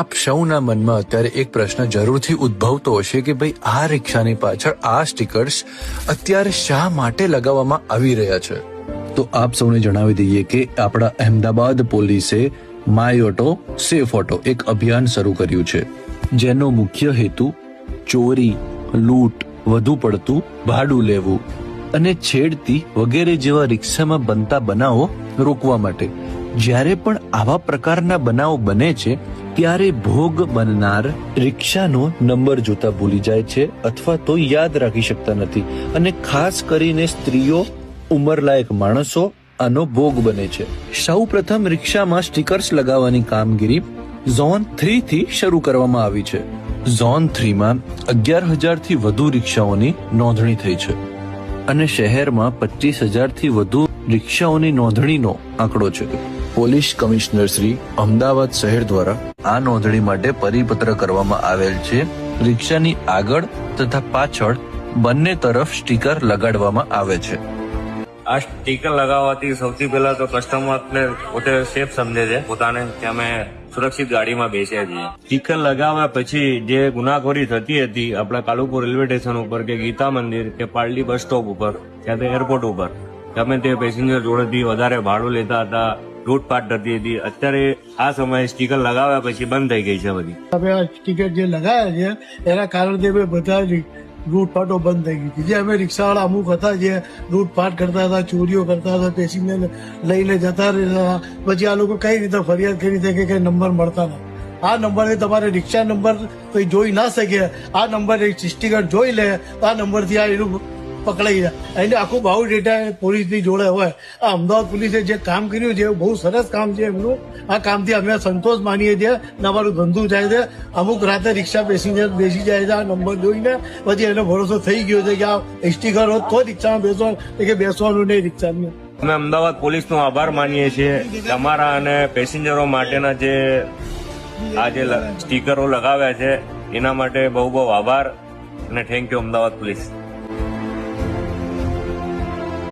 આપ સૌના મનમાં અત્યારે એક પ્રશ્ન જરૂરથી ઉદ્ભવતો હશે કે ભાઈ આ રિક્ષાની પાછળ આ સ્ટીકર્સ અત્યારે શા માટે લગાવવામાં આવી રહ્યા છે. તો આપ સૌને જણાવી દઈએ કે આપણા અહેમદાબાદ પોલીસે માય ઓટો સેફ ઓટો એક અભિયાન શરૂ કર્યું છે, જેનો મુખ્ય હેતુ ચોરી, લૂંટ, વધુ પડતું ભાડું લેવું અને છેડતી વગેરે જેવા રિક્ષામાં બનતા બનાવો રોકવા માટે. જ્યારે પણ આવા પ્રકારના બનાવો બને છે ત્યારે ભોગ બનનાર રિક્ષાનો નંબર જોતા ભૂલી જાય છે અથવા તો યાદ રાખી શકતા નથી, અને ખાસ કરીને સ્ત્રીઓ, ઉંમરલાયક માણસો આનો ભોગ બને છે. સૌ પ્રથમ રિક્ષામાં સ્ટીકર્સ લગાવવાની કામગીરી ઝોન 3 થી શરૂ કરવામાં આવી છે. ઝોન 3 માં 11,000 થી વધુ રિક્ષાઓની નોંધણી થઈ છે અને શહેરમાં 25,000 થી વધુ રિક્ષાઓની નોંધણીનો આંકડો છે. પોલીસ કમિશનર શ્રી અમદાવાદ શહેર દ્વારા આ નોંધણી માટે પરિપત્ર કરવામાં આવેલ છે. રિક્ષાની આગળ તથા પાછળ બંને તરફ સ્ટીકર લગાડવામાં આવે છે. આ સ્ટીકર લગાવવાથી સૌથી પહેલા તો કસ્ટમરને પોતે સેફ સમજે છે પોતાને, કે અમે સુરક્ષિત ગાડીમાં બેસ્યા છીએ. સ્ટીકર લગાવ્યા પછી જે ગુનાખોરી થતી હતી આપણા કાલુપુર રેલવે સ્ટેશન ઉપર કે ગીતા મંદિર કે પાલડી બસ સ્ટોપ ઉપર ત્યાં તો એરપોર્ટ ઉપર ગમે તે પેસેન્જર જોડેથી વધારે ભાડું લેતા હતા, લૂંટફાટ થતી હતી. અત્યારે આ સમયે સ્ટીકર લગાવ્યા પછી બંધ થઈ ગઈ છે બધી. હવે આ સ્ટીકર જે લગાવ્યા છે એના કારણે બધા લૂંટફાટો બંધ થઈ ગઈ હતી. જે અમે રિક્ષાવાળા અમુક હતા જે લૂંટફાટ કરતા હતા, ચોરીઓ કરતા હતા, પેસેન્જર લઈને જતા રહેતા, પછી આ લોકો કઈ રીતે ફરિયાદ કરી છે કે કઈ નંબર મળતા નથી. આ નંબર તમારે રિક્ષા નંબર કોઈ જોઈ ના શકે, આ નંબર સ્ટીકર જોઈ લે તો આ નંબરથી આ એનું પકડાઈ જાય. એને આખું બાઉ ડેટા પોલીસની જોડે હોય. આ અમદાવાદ પોલીસે જે કામ કર્યું છે બહુ સરસ કામ છે એમનું. આ કામથી અમે સંતોષ માનીએ છીએ. અમારું ધંધો થાય છે. અમુક રાતે રિક્ષા પેસેન્જર બેસી જાય છે આ નંબર જોઈને, પછી એને ભરોસો થઈ ગયો છે કે આ સ્ટીકર હોત તો રિક્ષામાં બેસવાનું, કે બેસવાનું નહીં રિક્ષામાં. અમે અમદાવાદ પોલીસનો આભાર માનીએ છીએ. તમારા અને પેસેન્જરો માટેના જે આ જે સ્ટીકરો લગાવ્યા છે એના માટે બહુ બહુ આભાર અને થેન્ક યુ અમદાવાદ પોલીસ.